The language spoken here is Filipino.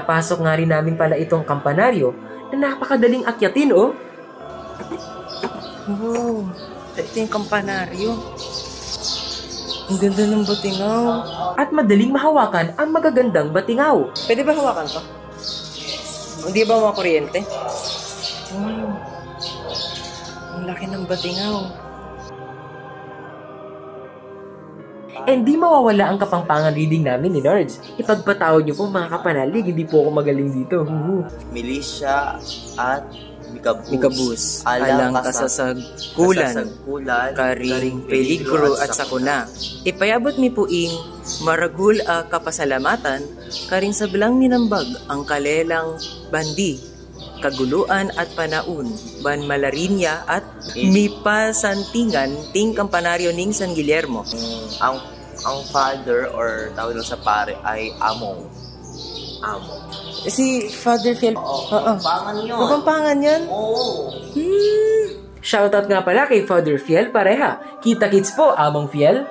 Pinapasok nga rin namin pala itong kampanaryo na napakadaling akyatin, oh. Wow, ito yung kampanaryo. Ang ganda ng batingaw. At madaling mahawakan ang magagandang batingaw. Pwede ba hawakan to? Hindi ba mga kuryente? Wow, ang laki ng batingaw. And di mawawala ang kapangpangan reading namin ni Nards. Ipagpatawad niyo po mga kapanalig, hindi po ako magaling dito. Militia at Mikabus, alang kasasagkulan, karing peligro at sakuna. Ipayabot mi puing maragul a kapasalamatan, karing sablang ninambag ang kalelang bandi, kaguluan at panaun, ban malarinya at mipasantingan ting kampanaryo ning San Guillermo. Ang father or tawag lang sa pare ay Among. Si Father Fiel. Pampangan yun. Kapampangan yan? Oo. Shoutout nga pala kay Father Fiel pareha. Kita kits po, Among Fiel.